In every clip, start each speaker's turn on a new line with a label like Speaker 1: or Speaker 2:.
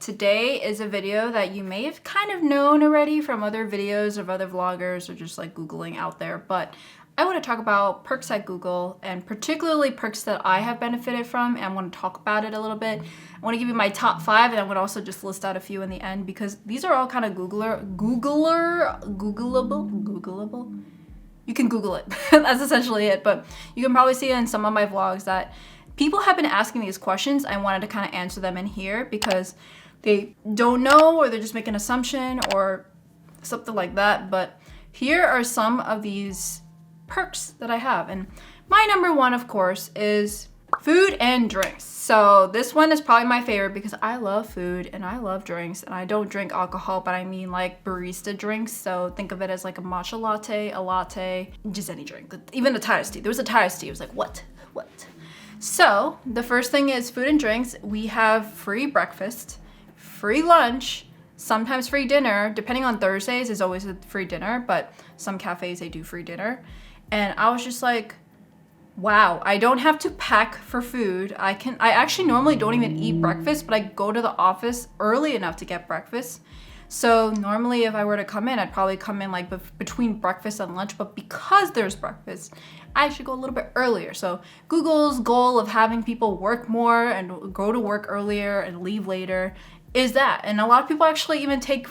Speaker 1: Today is a video that you may have kind of known already from other videos of other vloggers or just like Googling out there, but I want to talk about perks at Google and particularly perks that I have benefited from, and I want to talk about it a little bit. I want to give you my top 5, and I would also just list out a few in the end because these are all kind of Googleable. You can Google it. That's essentially it, but you can probably see it in some of my vlogs that people have been asking these questions. I wanted to kind of answer them in here because they don't know or they're just making an assumption or something like that. But here are some of these perks that I have. And my number one, of course, is food and drinks. So this one is probably my favorite because I love food and I love drinks, and I don't drink alcohol, but I mean like barista drinks. So think of it as like a matcha latte, a latte, just any drink, even a Thai tea. There was a Thai tea. It was like, what? So the first thing is food and drinks. We have free breakfast, free lunch, sometimes free dinner. Depending on Thursdays is always a free dinner, but some cafes, they do free dinner. And I was just like, wow, I don't have to pack for food. I actually normally don't even eat breakfast, but I go to the office early enough to get breakfast. So normally if I were to come in, I'd probably come in like between breakfast and lunch, but because there's breakfast, I actually go a little bit earlier. So Google's goal of having people work more and go to work earlier and leave later is that. And a lot of people actually even take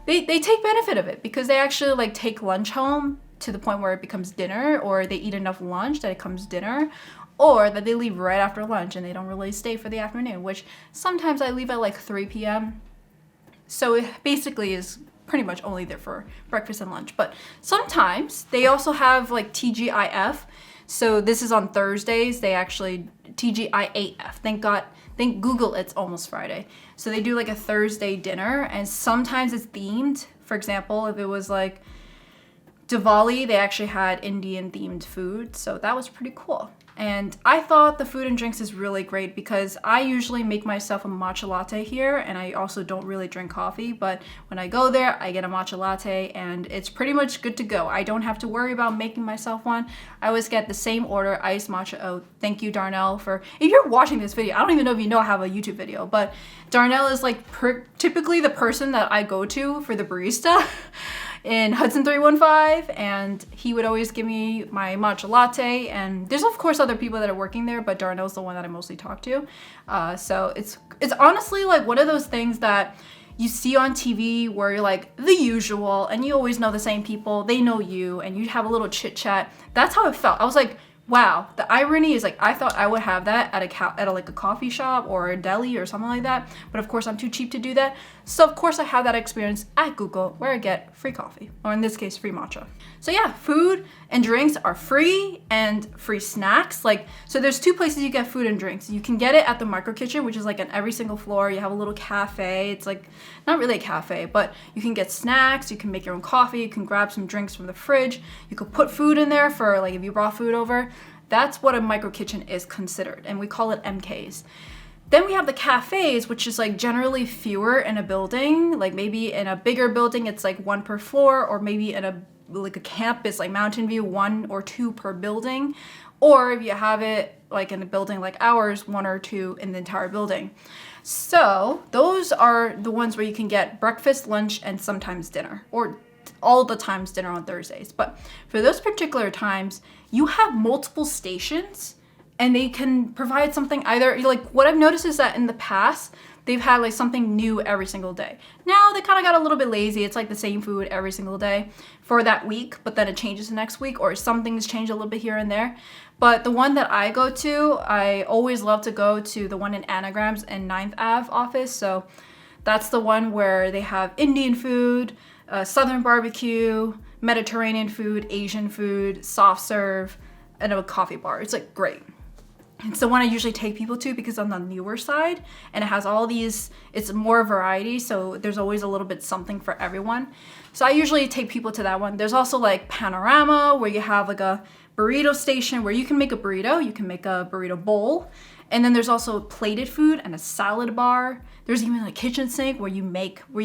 Speaker 1: benefit of it because they actually like take lunch home to the point where it becomes dinner, or they eat enough lunch that it becomes dinner, or that they leave right after lunch and they don't really stay for the afternoon, which sometimes I leave at like 3 p.m. So it basically is pretty much only there for breakfast and lunch. But sometimes they also have like TGIF. So this is on Thursdays. They actually, TGIAF. Thank Google it's almost Friday. So they do like a Thursday dinner, and sometimes it's themed. For example, if it was like Diwali, they actually had Indian themed food. So that was pretty cool. And I thought the food and drinks is really great because I usually make myself a matcha latte here, and I also don't really drink coffee, but when I go there, I get a matcha latte and it's pretty much good to go. I don't have to worry about making myself one. I always get the same order, iced matcha oat. Thank you, Darnell, for, if you're watching this video, I don't even know if you know I have a YouTube video, but Darnell is like typically the person that I go to for the barista in Hudson 315, and he would always give me my matcha latte. And there's of course other people that are working there, but Darnell's the one that I mostly talk to. So it's honestly like one of those things that you see on TV where you're like the usual, and you always know the same people, they know you, and you have a little chit chat. That's how it felt. I was like, wow, the irony is like I thought I would have that at a coffee shop or a deli or something like that, but of course I'm too cheap to do that. So of course I have that experience at Google where I get free coffee, or in this case free matcha. So yeah, food and drinks are free, and free snacks. Like, so there's two places you get food and drinks. You can get it at the micro kitchen, which is like on every single floor. You have a little cafe. It's like not really a cafe, but you can get snacks, you can make your own coffee, you can grab some drinks from the fridge, you could put food in there for like if you brought food over. That's what a micro kitchen is considered, and we call it MKs. Then we have the cafes, which is like generally fewer in a building. Like maybe in a bigger building, it's like 1 per floor, or maybe in a campus like Mountain View, 1 or 2 per building. Or if you have it like in a building like ours, 1 or 2 in the entire building. So those are the ones where you can get breakfast, lunch, and sometimes dinner, or all the times dinner on Thursdays. But for those particular times, you have multiple stations, and they can provide something either, like what I've noticed is that in the past, they've had like something new every single day. Now they kind of got a little bit lazy. It's like the same food every single day for that week, but then it changes the next week, or some things change a little bit here and there. But the one that I go to, I always love to go to the one in Anagrams and 9th Ave office. So that's the one where they have Indian food, Southern barbecue, Mediterranean food, Asian food, soft serve, and a coffee bar. It's like great. It's the one I usually take people to because on the newer side, and it has all these, it's more variety, so there's always a little bit something for everyone. So I usually take people to that one. There's also like Panorama, where you have like a burrito station where you can make a burrito, you can make a burrito bowl. And then there's also plated food and a salad bar. There's even a kitchen sink where you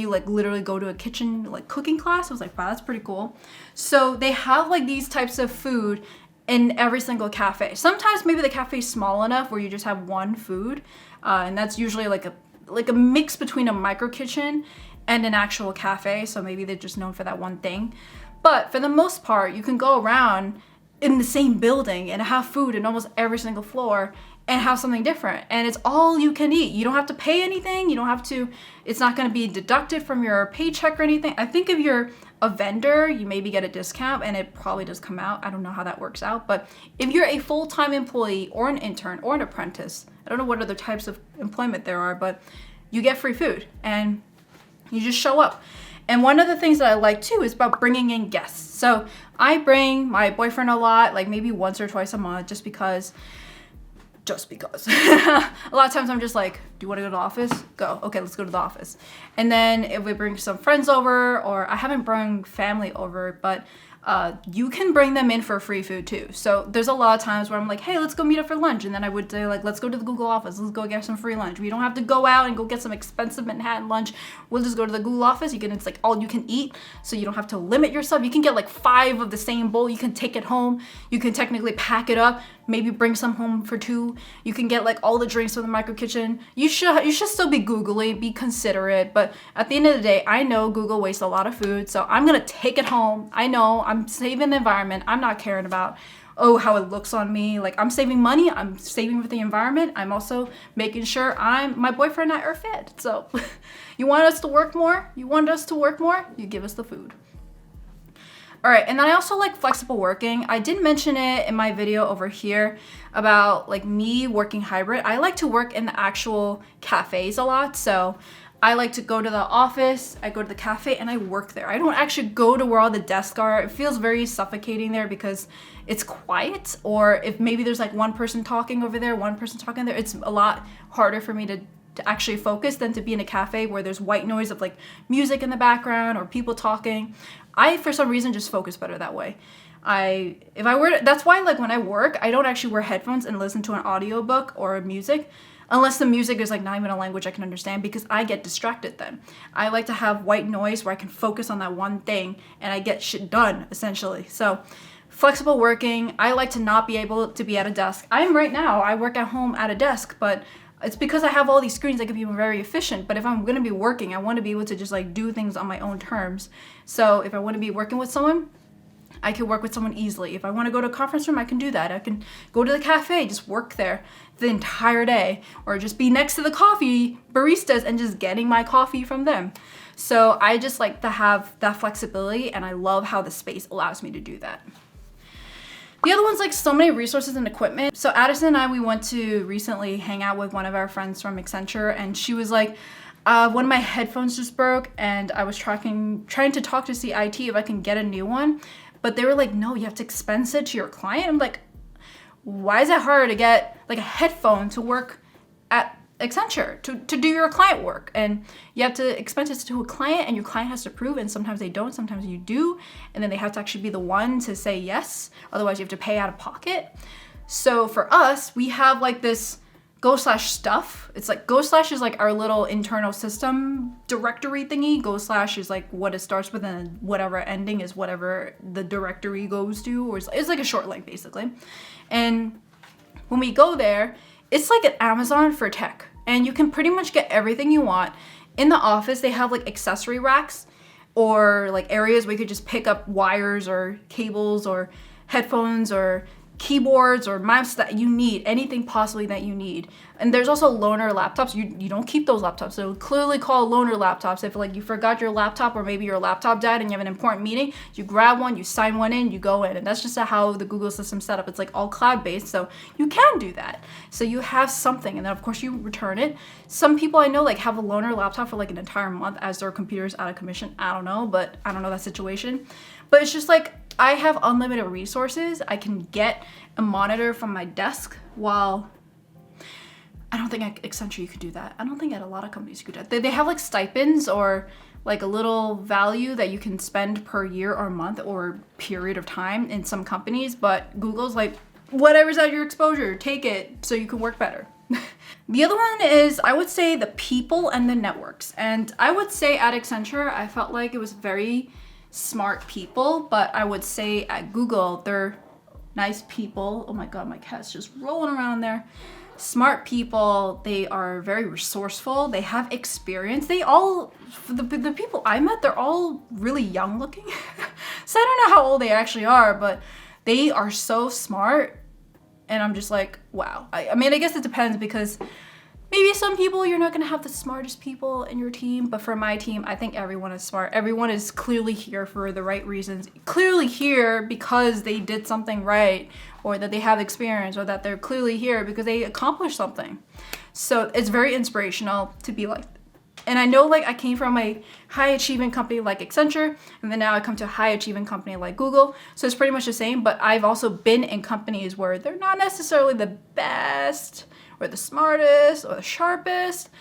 Speaker 1: like literally go to a kitchen like cooking class. I was like, wow, that's pretty cool. So they have like these types of food in every single cafe. Sometimes maybe the cafe is small enough where you just have one food, and that's usually like like a mix between a micro kitchen and an actual cafe. So maybe they're just known for that one thing. But for the most part, you can go around in the same building and have food in almost every single floor and have something different. And it's all you can eat. You don't have to pay anything. You don't have to, it's not going to be deducted from your paycheck or anything. I think if you're a vendor, you maybe get a discount, and it probably does come out. I don't know how that works out. But if you're a full-time employee or an intern or an apprentice, I don't know what other types of employment there are, but you get free food and you just show up. And one of the things that I like too is about bringing in guests. So I bring my boyfriend a lot, like maybe once or twice a month, just because. A lot of times I'm just like, do you want to go to the office? Go. Okay, let's go to the office. And then if we bring some friends over, or I haven't brought family over, but you can bring them in for free food too. So there's a lot of times where I'm like, hey, let's go meet up for lunch. And then I would say like, let's go to the Google office. Let's go get some free lunch. We don't have to go out and go get some expensive Manhattan lunch. We'll just go to the Google office. It's like all you can eat. So you don't have to limit yourself. You can get like 5 of the same bowl. You can take it home. You can technically pack it up. Maybe bring some home for 2. You can get like all the drinks from the micro kitchen. You should still be Googly, be considerate. But at the end of the day, I know Google wastes a lot of food. So I'm going to take it home. I know I'm saving the environment. I'm not caring about, how it looks on me. Like, I'm saving money. I'm saving with the environment. I'm also making sure my boyfriend and I are fed. So you want us to work more? You give us the food. All right, and then I also like flexible working. I did mention it in my video over here about like me working hybrid. I like to work in the actual cafes a lot. So I like to go to the office, I go to the cafe, and I work there. I don't actually go to where all the desks are. It feels very suffocating there because it's quiet, or if maybe there's like one person talking over there, one person talking there, it's a lot harder for me to actually focus than to be in a cafe where there's white noise of like music in the background or people talking. I, for some reason, just focus better that way. That's why like when I work, I don't actually wear headphones and listen to an audiobook or music, unless the music is like not even a language I can understand, because I get distracted then. I like to have white noise where I can focus on that one thing and I get shit done, essentially. So flexible working, I like to not be able to be at a desk. Right now, I work at home at a desk, but it's because I have all these screens that can be very efficient. But if I'm going to be working, I want to be able to just like do things on my own terms. So if I want to be working with someone, I can work with someone easily. If I want to go to a conference room, I can do that. I can go to the cafe, just work there the entire day, or just be next to the coffee baristas and just getting my coffee from them. So I just like to have that flexibility, and I love how the space allows me to do that. The other one's like so many resources and equipment. So Addison and I, we went to recently hang out with one of our friends from Accenture, and she was like, one of my headphones just broke, and I was trying to talk to CIT if I can get a new one. But they were like, no, you have to expense it to your client. I'm like, why is it hard to get like a headphone to work at Accenture to do your client work? And you have to expense it to a client, and your client has to approve, and sometimes they don't, sometimes you do, and then they have to actually be the one to say yes, otherwise you have to pay out of pocket. So for us, we have like this Go/stuff. It's like Go/ is like our little internal system directory thingy. Go/ is like what it starts with, and whatever ending is whatever the directory goes to, or it's like a short link basically. And when we go there, it's like an Amazon for tech, and you can pretty much get everything you want. In the office, they have like accessory racks, or like areas where you could just pick up wires or cables or headphones or keyboards or mouse that you need, anything possibly that you need. And there's also loaner laptops. You don't keep those laptops, so clearly call loaner laptops. If like you forgot your laptop, or maybe your laptop died and you have an important meeting, you grab one, you sign one in, you go in. And that's just how the Google system's set up. It's like all cloud based, so you can do that. So you have something, and then of course you return it. Some people I know like have a loaner laptop for like an entire month as their computer's out of commission. I don't know that situation. But it's just like, I have unlimited resources. I can get a monitor from my desk while I don't think at Accenture you could do that. I don't think at a lot of companies you could do that. They have like stipends or like a little value that you can spend per year or month or period of time in some companies, but Google's like, whatever's at your exposure, take it so you can work better. The other one is, I would say, the people and the networks. And I would say at Accenture, I felt like it was very smart people, but I would say at Google, they're nice people. Oh my God, my cat's just rolling around there. smart people. They are very resourceful. They have experience. They all, the people I met, they're all really young looking. So I don't know how old they actually are, but they are so smart. And I'm just like, wow. I mean, I guess it depends, because maybe some people, you're not gonna have the smartest people in your team, but for my team, I think everyone is smart. Everyone is clearly here for the right reasons. Clearly here because they did something right, or that they have experience, or that they're clearly here because they accomplished something. So it's very inspirational to be like, and I know like I came from a high achieving company like Accenture, and then now I come to a high achieving company like Google. So it's pretty much the same, but I've also been in companies where they're not necessarily the best or the smartest or the sharpest.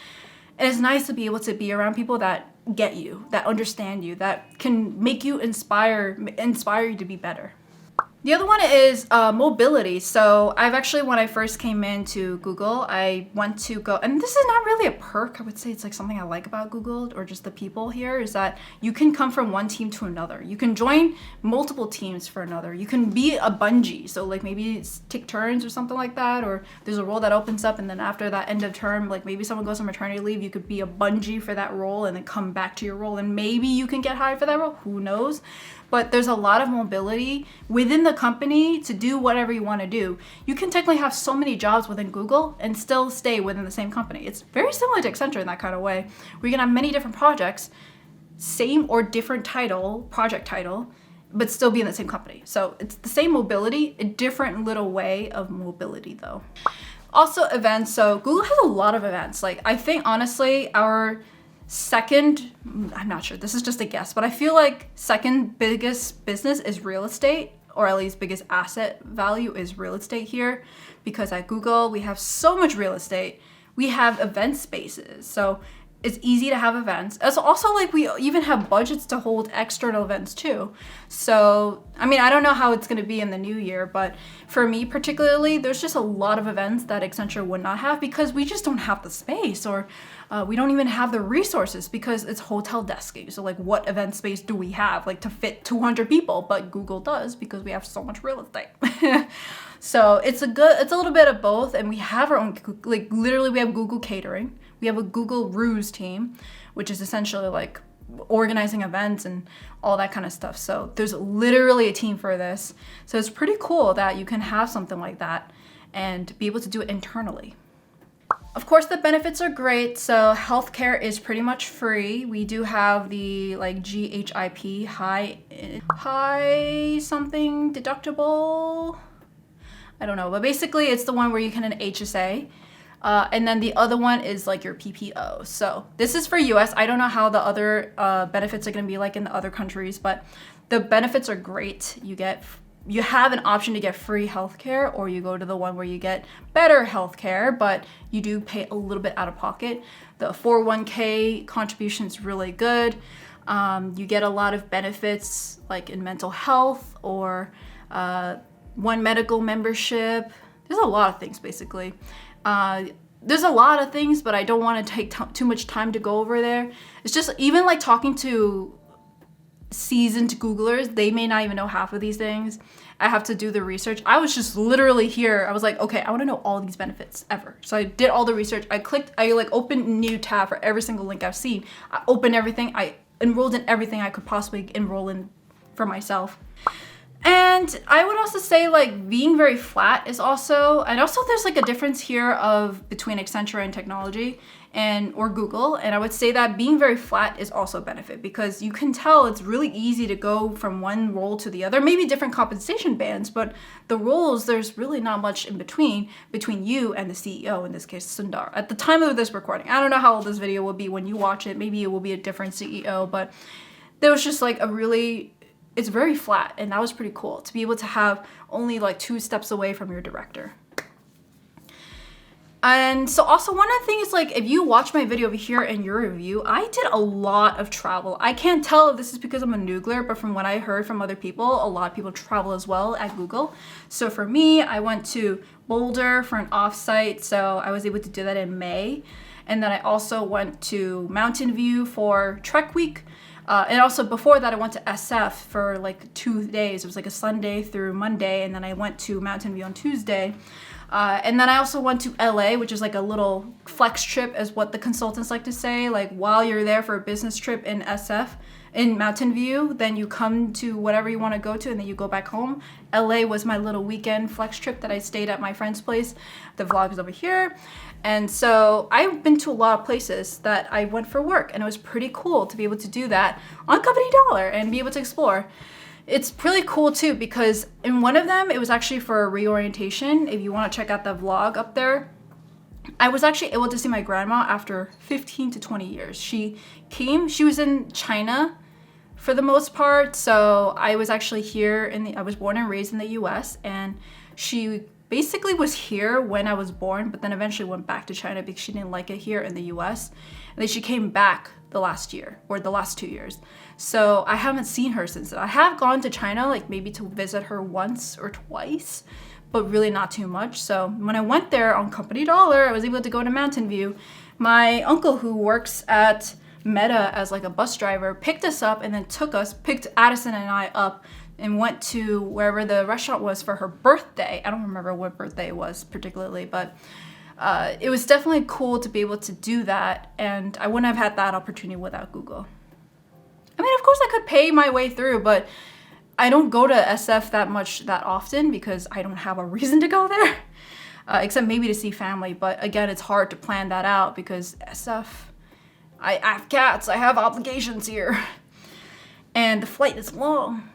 Speaker 1: And it's nice to be able to be around people that get you, that understand you, that can make you inspire you to be better. The other one is mobility. So I've actually, when I first came into Google, I went to go, and this is not really a perk, I would say it's like something I like about Google, or just the people here, is that you can come from one team to another. You can join multiple teams for another. You can be a bungee. So like maybe it's take turns or something like that, or there's a role that opens up, and then after that end of term, like maybe someone goes on maternity leave, you could be a bungee for that role and then come back to your role, and maybe you can get hired for that role, who knows? But there's a lot of mobility within the company to do whatever you want to do. You can technically have so many jobs within Google and still stay within the same company. It's very similar to Accenture in that kind of way, where you can have many different projects, same or different title, project title, but still be in the same company. So it's the same mobility, a different little way of mobility though. Also events. So Google has a lot of events. Like I think honestly, our second, I'm not sure, this is just a guess, but I feel like second biggest business is real estate, or at least biggest asset value is real estate here, because at Google we have so much real estate. We have event spaces, so it's easy to have events. It's also like we even have budgets to hold external events too. So, I mean, I don't know how it's gonna be in the new year, but for me particularly, there's just a lot of events that Accenture would not have, because we just don't have the space, or we don't even have the resources, because it's hotel desking. So like what event space do we have like to fit 200 people? But Google does, because we have so much real estate. So it's a little bit of both. And we have our own, like literally we have Google Catering. We have a Google Ruse team, which is essentially like organizing events and all that kind of stuff. So there's literally a team for this. So it's pretty cool that you can have something like that and be able to do it internally. Of course, the benefits are great. So healthcare is pretty much free. We do have the like GHIP, high something deductible. I don't know, but basically it's the one where you can an HSA. And then the other one is like your PPO. So this is for US. I don't know how the other benefits are going to be like in the other countries, but the benefits are great. You have an option to get free healthcare, or you go to the one where you get better healthcare, but you do pay a little bit out of pocket. The 401k contribution is really good. You get a lot of benefits like in mental health, or one medical membership. There's a lot of things basically. There's a lot of things, but I don't want to take too much time to go over there. It's just even like talking to seasoned Googlers, they may not even know half of these things. I have to do the research. I was just literally here. I was like, okay, I want to know all these benefits ever. So I did all the research. I opened a new tab for every single link I've seen. I opened everything. I enrolled in everything I could possibly enroll in for myself. And I would also say like being very flat is also, and also there's like a difference here of between Accenture and technology or Google. And I would say that being very flat is also a benefit, because you can tell it's really easy to go from one role to the other, maybe different compensation bands, but the roles, there's really not much in between you and the CEO, in this case, Sundar. At the time of this recording, I don't know how old this video will be when you watch it. Maybe it will be a different CEO, but there was just like it's very flat, and that was pretty cool to be able to have only like 2 steps away from your director. And so also one other thing is like, if you watch my video over here in your review, I did a lot of travel. I can't tell if this is because I'm a noogler, but from what I heard from other people, a lot of people travel as well at Google. So for me, I went to Boulder for an offsite, so I was able to do that in May. And then I also went to Mountain View for Trek Week. And also before that, I went to SF for like 2 days. It was like a Sunday through Monday, and then I went to Mountain View on Tuesday. And then I also went to LA, which is like a little flex trip, is what the consultants like to say. Like while you're there for a business trip in SF, in Mountain View, then you come to whatever you want to go to and then you go back home. LA was my little weekend flex trip that I stayed at my friend's place. The vlog is over here. And so I've been to a lot of places that I went for work, and it was pretty cool to be able to do that on Company Dollar and be able to explore. It's really cool too, because in one of them, it was actually for a reorientation. If you want to check out the vlog up there, I was actually able to see my grandma after 15 to 20 years. She was in China for the most part. So I was actually here I was born and raised in the US, and she basically was here when I was born, but then eventually went back to China because she didn't like it here in the US. And then she came back the last year, or the last 2 years. So I haven't seen her since then. I have gone to China, like maybe to visit her once or twice, but really not too much. So when I went there on Company Dollar, I was able to go to Mountain View. My uncle, who works at Meta as like a bus driver, picked us up and then picked Addison and I up and went to wherever the restaurant was for her birthday. I don't remember what birthday it was particularly, but it was definitely cool to be able to do that, and I wouldn't have had that opportunity without Google. I mean, of course I could pay my way through, but I don't go to SF that often because I don't have a reason to go there, except maybe to see family. But again, it's hard to plan that out because SF, I have cats, I have obligations here, and the flight is long.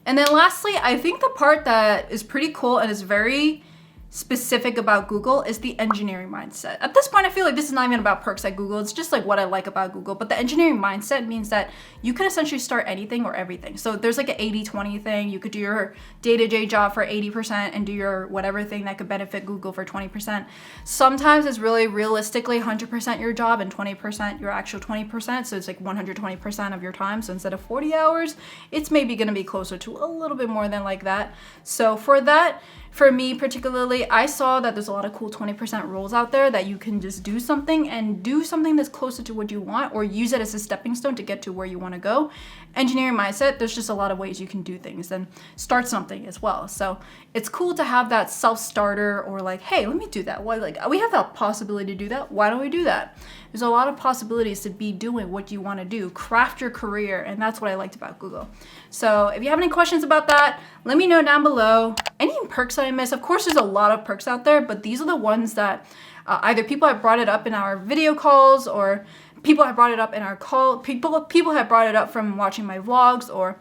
Speaker 1: And then lastly, I think the part that is pretty cool and is very specific about Google is the engineering mindset. At this point, I feel like this is not even about perks at Google. It's just like what I like about Google. But the engineering mindset means that you can essentially start anything or everything. So there's like an 80-20 thing. You could do your day-to-day job for 80% and do your whatever thing that could benefit Google for 20%. Sometimes it's really realistically 100% your job and 20% your actual 20%. So it's like 120% of your time. So instead of 40 hours, it's maybe going to be closer to a little bit more than like that. So for that, for me particularly, I saw that there's a lot of cool 20% rules out there that you can just do something that's closer to what you want, or use it as a stepping stone to get to where you want to go. Engineering mindset, there's just a lot of ways you can do things and start something as well. So it's cool to have that self-starter, or like, hey, let me do that. Why, like, we have that possibility to do that. Why don't we do that? There's a lot of possibilities to be doing what you want to do, craft your career, and that's what I liked about Google. So if you have any questions about that, let me know down below. Any perks that I missed? Of course, there's a lot of perks out there, but these are the ones that either people have brought it up in our video calls, or people have brought it up in our call. People have brought it up from watching my vlogs, or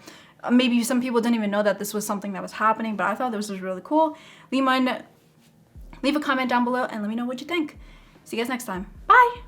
Speaker 1: maybe some people didn't even know that this was something that was happening, but I thought this was really cool. Leave a comment down below and let me know what you think. See you guys next time. Bye.